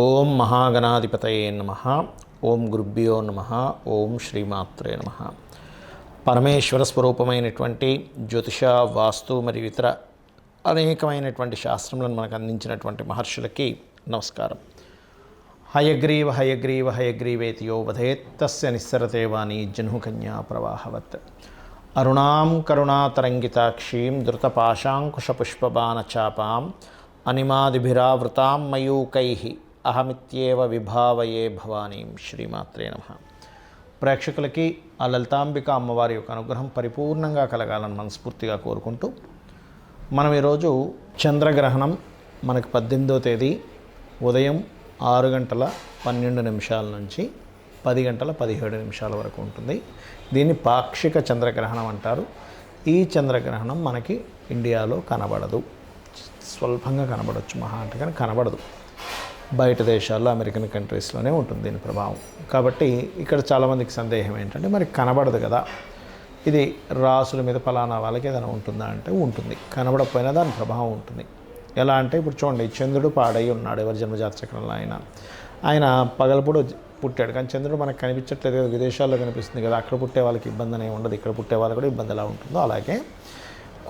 ఓం మహాగణాధిపతయే నమః. ఓం గురుభ్యో నమః. ఓం శ్రీమాత్రే నమః. పరమేశ్వర స్వరూపమైనటువంటి జ్యోతిష, వాస్తు మరియు ఇతర అనేకమైనటువంటి శాస్త్రములను మనకు అందించినటువంటి మహర్షులకి నమస్కారం. హయగ్రీవ హయగ్రీవ హయగ్రీవేతి యో వదేత్ తస్య నిస్సరతే వాణి జహ్నుకన్యా ప్రవాహవత్. అరుణాం కరుణాతరంగితాక్షీం ధృతపాశాంకుశపుష్పబాణచాపాం అనిమాదిభిరావృతాం మయూకైః అహమిత్యేవ విభావయే భవానీం. శ్రీమాత్రే నమః. ప్రేక్షకులకి ఆ లలితాంబిక అమ్మవారి యొక్క అనుగ్రహం పరిపూర్ణంగా కలగాలని మనస్ఫూర్తిగా కోరుకుంటూ, మనం ఈరోజు చంద్రగ్రహణం మనకు 18వ తేదీ ఉదయం 6:12 నుంచి 10:17 వరకు ఉంటుంది. దీన్ని పాక్షిక చంద్రగ్రహణం అంటారు. ఈ చంద్రగ్రహణం మనకి ఇండియాలో కనబడదు, స్వల్పంగా కనబడవచ్చు, మహా అంటే కానీ కనబడదు. బయట దేశాల్లో, అమెరికన్ కంట్రీస్లోనే ఉంటుంది దీని ప్రభావం. కాబట్టి ఇక్కడ చాలామందికి సందేహం ఏంటంటే, మరి కనబడదు కదా, ఇది రాసుల మీద ఫలానా వాళ్ళకి ఏదైనా ఉంటుందా అంటే ఉంటుంది. కనబడకపోయినా దాని ప్రభావం ఉంటుంది. ఎలా అంటే ఇప్పుడు చూడండి, చంద్రుడు పాడై ఉన్నాడు ఎవరి జన్మజాతచక్రంలో ఆయన పగలపూడు పుట్టాడు, కానీ చంద్రుడు మనకు కనిపించట్లేదు కదా, విదేశాల్లో కనిపిస్తుంది కదా. అక్కడ పుట్టే వాళ్ళకి ఇబ్బంది అనేవి ఉండదు, ఇక్కడ పుట్టే వాళ్ళకి కూడా ఇబ్బంది ఎలా ఉంటుందో అలాగే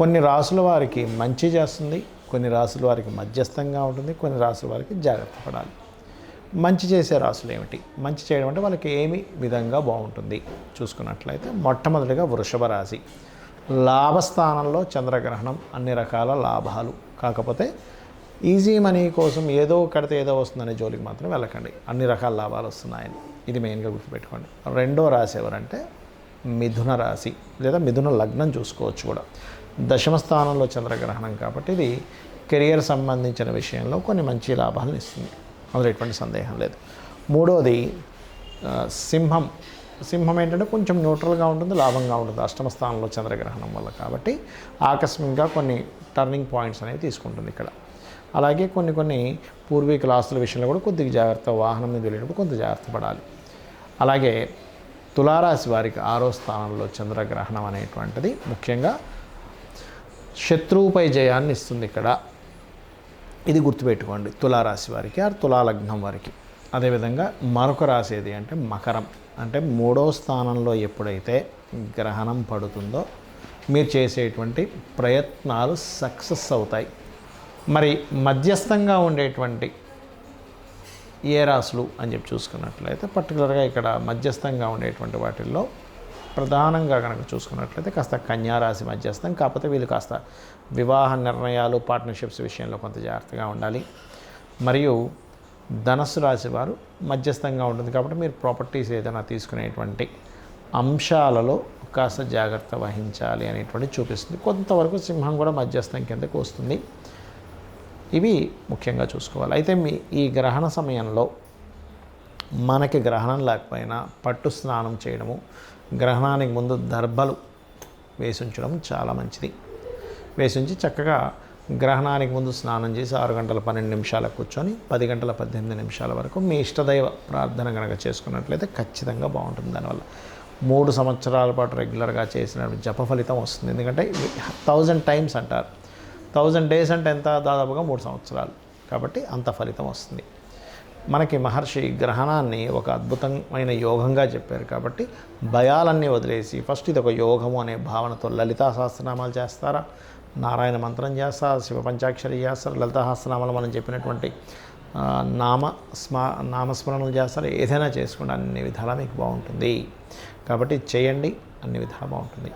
కొన్ని రాసుల వారికి మంచి చేస్తుంది, కొన్ని రాసుల వారికి మధ్యస్థంగా ఉంటుంది, కొన్ని రాసుల వారికి జాగ్రత్త పడాలి. మంచి చేసే రాసులు ఏమిటి? మంచి చేయడం అంటే వాళ్ళకి ఏమి విధంగా బాగుంటుంది చూసుకున్నట్లయితే, మొట్టమొదటిగా వృషభ రాశి. లాభస్థానంలో చంద్రగ్రహణం, అన్ని రకాల లాభాలు. కాకపోతే ఈజీ మనీ కోసం ఏదో కడితే ఏదో వస్తుందనే జోలికి మాత్రం వెళ్ళకండి, అన్ని రకాల లాభాలు వస్తున్నాయని. ఇది మెయిన్గా గుర్తుపెట్టుకోండి. రెండో రాశి ఎవరంటే మిథున రాశి లేదా మిథున లగ్నం చూసుకోవచ్చు కూడా. దశమ స్థానంలో చంద్రగ్రహణం కాబట్టి ఇది కెరియర్ సంబంధించిన విషయంలో కొన్ని మంచి లాభాలను ఇస్తుంది, అందులో ఎటువంటి సందేహం లేదు. మూడోది సింహం. సింహం ఏంటంటే కొంచెం న్యూట్రల్గా ఉంటుంది, లాభంగా ఉంటుంది అష్టమ స్థానంలో చంద్రగ్రహణం వల్ల. కాబట్టి ఆకస్మికంగా కొన్ని టర్నింగ్ పాయింట్స్ అనేవి తీసుకుంటుంది ఇక్కడ. అలాగే కొన్ని పూర్వీకుల ఆస్తుల విషయంలో కూడా కొద్దిగా జాగ్రత్త, వాహనం మీద వెళ్ళినప్పుడు కొంత జాగ్రత్త పడాలి. అలాగే తులారాశి వారికి 6వ స్థానంలో చంద్రగ్రహణం అనేటువంటిది ముఖ్యంగా శత్రువుపై జయాన్ని ఇస్తుంది ఇక్కడ. ఇది గుర్తుపెట్టుకోండి తులారాశి వారికి, ఆ తులాలగ్నం వారికి. అదేవిధంగా మరొక రాశి ఏది అంటే మకరం. అంటే 3వ స్థానంలో ఎప్పుడైతే గ్రహణం పడుతుందో మీరు చేసేటువంటి ప్రయత్నాలు సక్సెస్ అవుతాయి. మరి మధ్యస్థంగా ఉండేటువంటి ఏ రాశులు అని చెప్పి చూసుకున్నట్లయితే, పర్టికులర్గా ఇక్కడ మధ్యస్థంగా ఉండేటువంటి వాటిల్లో ప్రధానంగా కనుక చూసుకున్నట్లయితే కాస్త కన్యారాశి మధ్యస్థం. కాకపోతే వీళ్ళు కాస్త వివాహ నిర్ణయాలు, పార్ట్నర్షిప్స్ విషయంలో కొంత జాగ్రత్తగా ఉండాలి. మరియు ధనస్సు రాశి వారు మధ్యస్థంగా ఉంటుంది కాబట్టి మీరు ప్రాపర్టీస్ ఏదైనా తీసుకునేటువంటి అంశాలలో కాస్త జాగ్రత్త వహించాలి అనేటువంటి చూపిస్తుంది. కొంతవరకు సింహం కూడా మధ్యస్థం కిందకు వస్తుంది. ఇవి ముఖ్యంగా చూసుకోవాలి. అయితే ఈ గ్రహణ సమయంలో మనకి గ్రహణం లేకపోయినా పట్టు స్నానం చేయడము, గ్రహణానికి ముందు దర్భలు వేసించడం చాలా మంచిది. వేసించి చక్కగా గ్రహణానికి ముందు స్నానం చేసి 6:12 కూర్చొని 10:18 వరకు మీ ఇష్టదైవ ప్రార్థన కనుక చేసుకున్నట్లయితే ఖచ్చితంగా బాగుంటుంది. దానివల్ల 3 సంవత్సరాల పాటు రెగ్యులర్గా చేసిన జప ఫలితం వస్తుంది. ఎందుకంటే 1000 టైమ్స్ అంటారు, 1000 డేస్ అంటే ఎంత, దాదాపుగా 3 సంవత్సరాలు. కాబట్టి అంత ఫలితం వస్తుంది. మనకి మహర్షి గ్రహణాన్ని ఒక అద్భుతమైన యోగంగా చెప్పారు. కాబట్టి భయాలన్నీ వదిలేసి ఫస్ట్ ఇది ఒక యోగము అనే భావనతో లలితా సహస్రనామాలు చేస్తారా, నారాయణ మంత్రం చేస్తారా, శివ పంచాక్షరి చేస్తారా, లలితా సహస్రనామాలు మనం చెప్పినటువంటి నామస్మరణలు చేస్తారా, ఏదైనా చేసుకోండి, అన్ని విధాలా మీకు బాగుంటుంది. కాబట్టి చేయండి, అన్ని విధాలా బాగుంటుంది.